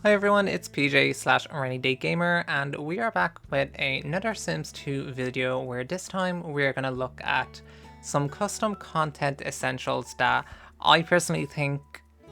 Hi everyone, it's PJ slash Rainy Day Gamer, and we are back with another Sims 2 video where this time we're going to look at some custom content essentials that I personally think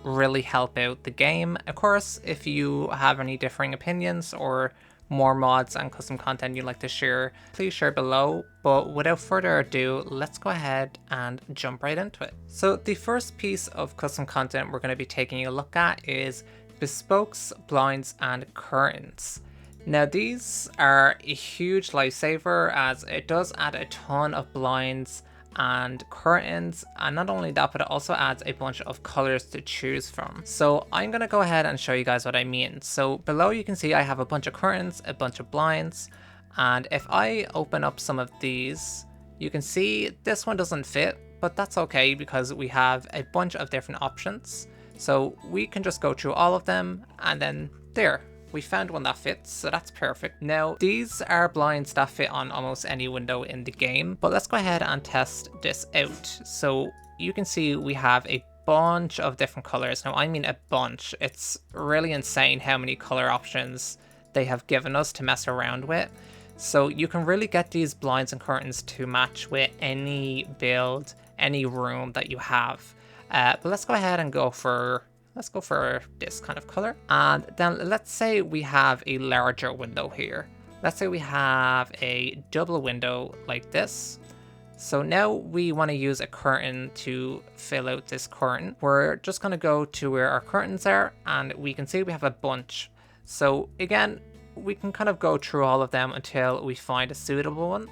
really help out the game. Of course, if you have any differing opinions or more mods and custom content you'd like to share, please share below. But without further ado, let's go ahead and jump right into it. So the first piece of custom content we're going to be taking a look at is Bespokes, blinds, and curtains. Now these are a huge lifesaver as it does add a ton of blinds and curtains, and not only that, but it also adds a bunch of colors to choose from. So I'm gonna go ahead and show you guys what I mean. So below you can see I have a bunch of curtains, a bunch of blinds, and if I open up some of these, you can see this one doesn't fit, but that's okay because we have a bunch of different options. So we can just go through all of them, and then there, we found one that fits, so that's perfect. Now, these are blinds that fit on almost any window in the game, but let's go ahead and test this out. So you can see we have a bunch of different colors. Now, I mean a bunch. It's really insane how many color options they have given us to mess around with. So you can really get these blinds and curtains to match with any build, any room that you have. But let's go ahead and go for this kind of color. And then let's say we have a larger window here. Let's say we have a double window like this. So now we want to use a curtain to fill out this curtain. We're just going to go to where our curtains are, and we can see we have a bunch. So again, we can kind of go through all of them until we find a suitable one.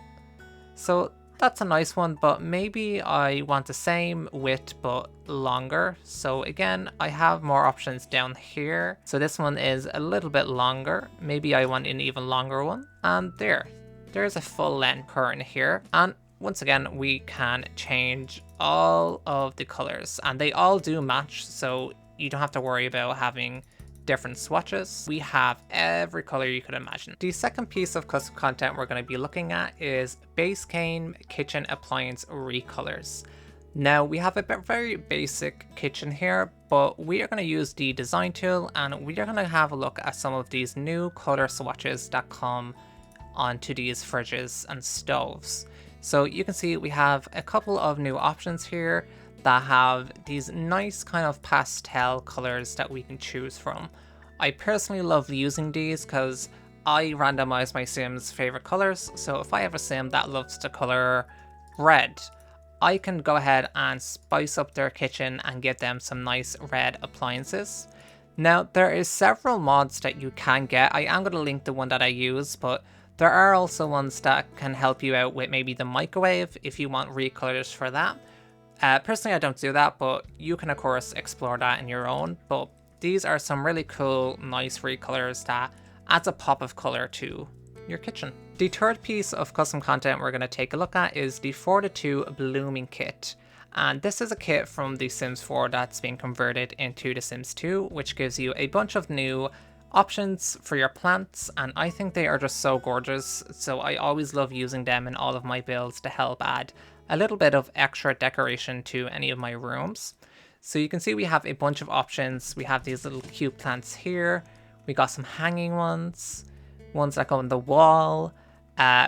So that's a nice one, but maybe I want the same width but longer. So again, I have more options down here. So this one is a little bit longer. Maybe I want an even longer one. And there's a full length curtain here. And once again, we can change all of the colors, and they all do match. So you don't have to worry about having different swatches. We have every color you could imagine. The second piece of custom content we're going to be looking at is base game kitchen appliance recolors. Now we have a very basic kitchen here, but we are going to use the design tool, and we are going to have a look at some of these new color swatches that come onto these fridges and stoves. So you can see we have a couple of new options here that have these nice kind of pastel colors that we can choose from. I personally love using these because I randomize my Sims' favorite colors. So if I have a Sim that loves to color red, I can go ahead and spice up their kitchen and give them some nice red appliances. Now there is several mods that you can get. I am going to link the one that I use, but there are also ones that can help you out with maybe the microwave if you want recolors for that. Personally, I don't do that, but you can of course explore that in your own. But these are some really cool, nice recolors that adds a pop of color to your kitchen. The third piece of custom content we're going to take a look at is the 4:2 blooming kit. And this is a kit from The Sims 4 that's been converted into The Sims 2, which gives you a bunch of new options for your plants, and I think they are just so gorgeous. So I always love using them in all of my builds to help add a little bit of extra decoration to any of my rooms. So you can see we have a bunch of options. We have these little cute plants here. We got some hanging ones that go on the wall.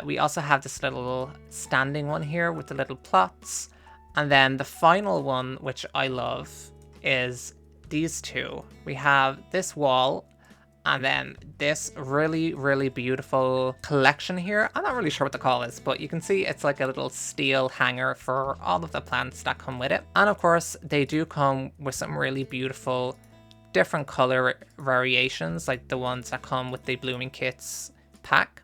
We also have this little standing one here with the little plots. And then the final one, which I love, is these two. We have this wall, and then this really beautiful collection here. I'm not really sure what the call is, but you can see it's like a little steel hanger for all of the plants that come with it. And of course, they do come with some really beautiful different color variations, like the ones that come with the blooming kits pack.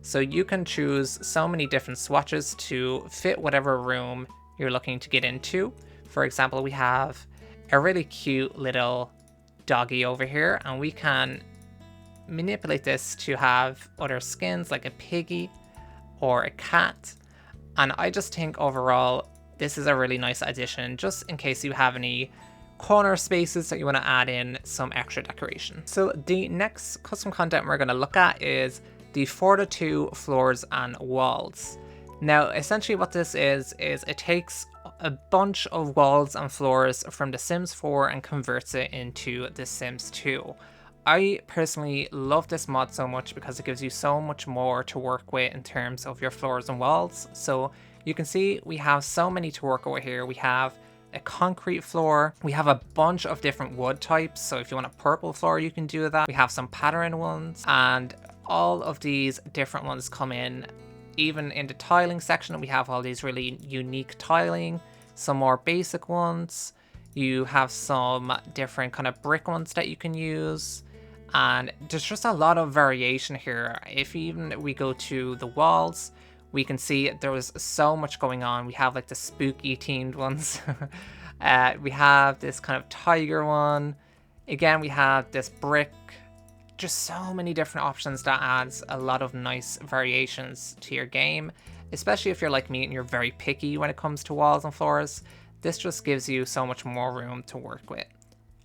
So you can choose so many different swatches to fit whatever room you're looking to get into. For example, we have a really cute little doggy over here, and we can manipulate this to have other skins like a piggy or a cat. And I just think overall this is a really nice addition, just in case you have any corner spaces that you want to add in some extra decoration. So the next custom content we're going to look at is the 4:2 floors and walls. Now essentially what this is it takes a bunch of walls and floors from The Sims 4 and converts it into The Sims 2. I personally love this mod so much because it gives you so much more to work with in terms of your floors and walls. So you can see we have so many to work with here. We have a concrete floor. We have a bunch of different wood types. So if you want a purple floor, you can do that. We have some pattern ones, and all of these different ones come in. Even in the tiling section, we have all these really unique tiling, some more basic ones. You have some different kind of brick ones that you can use. And there's just a lot of variation here. If even we go to the walls, we can see there was so much going on. We have like the spooky themed ones. We have this kind of tiger one. Again, we have this brick. Just so many different options that adds a lot of nice variations to your game, especially if you're like me and you're very picky when it comes to walls and floors. This just gives you so much more room to work with.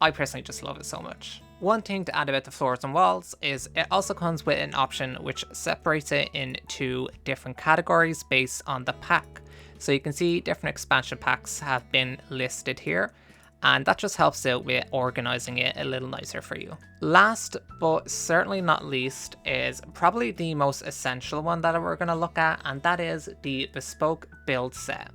I personally just love it so much. One thing to add about the floors and walls is it also comes with an option which separates it into different categories based on the pack. So you can see different expansion packs have been listed here, and that just helps out with organizing it a little nicer for you. Last but certainly not least is probably the most essential one that we're going to look at, and that is the Bespoke Build Set.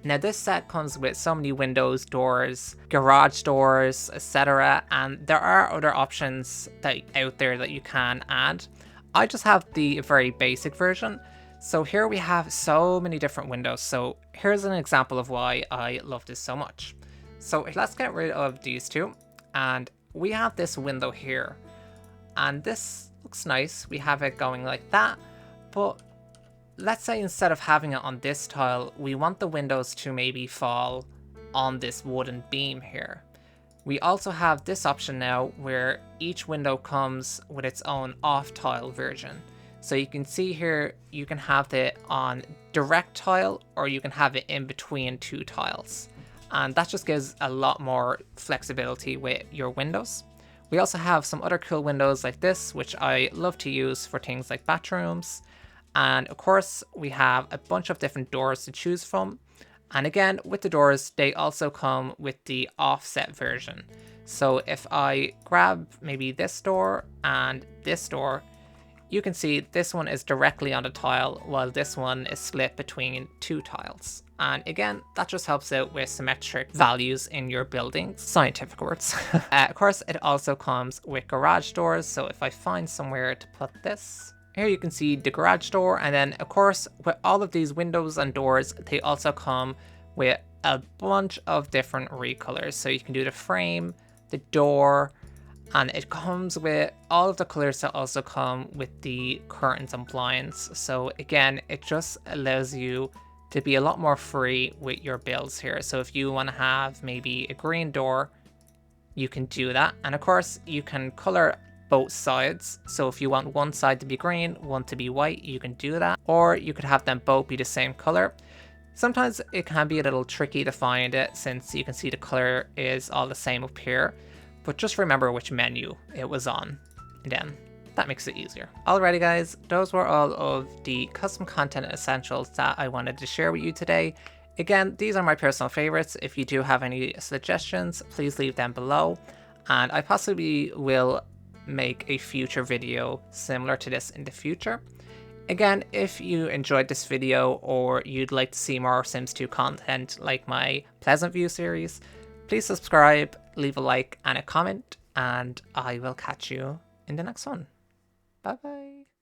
Now this set comes with so many windows, doors, garage doors, etc. And there are other options out there that you can add. I just have the very basic version. So here we have so many different windows. So here's an example of why I love this so much. So let's get rid of these two. And we have this window here. And this looks nice. We have it going like that. But let's say instead of having it on this tile, we want the windows to maybe fall on this wooden beam here. We also have this option now where each window comes with its own off tile version. So you can see here, you can have it on direct tile or you can have it in between two tiles. And that just gives a lot more flexibility with your windows. We also have some other cool windows like this, which I love to use for things like bathrooms. And of course, we have a bunch of different doors to choose from. And again, with the doors, they also come with the offset version. So if I grab maybe this door and this door, you can see this one is directly on the tile while this one is split between two tiles. And again, that just helps out with symmetric values in your buildings. Scientific words. Of course, it also comes with garage doors. So if I find somewhere to put this, here you can see the garage door, and then of course with all of these windows and doors, they also come with a bunch of different recolors. So you can do the frame, the door, and it comes with all of the colors that also come with the curtains and blinds. So again, it just allows you to be a lot more free with your builds here. So if you want to have maybe a green door, you can do that. And of course you can color both sides. So if you want one side to be green, one to be white, you can do that. Or you could have them both be the same color. Sometimes it can be a little tricky to find it since you can see the color is all the same up here. But just remember which menu it was on, and then that makes it easier. Alrighty guys, those were all of the custom content essentials that I wanted to share with you today. Again, these are my personal favorites. If you do have any suggestions, please leave them below. And I possibly will make a future video similar to this in the future. Again, if you enjoyed this video or you'd like to see more Sims 2 content like my Pleasant View series, please subscribe, leave a like and a comment, and I will catch you in the next one. Bye bye.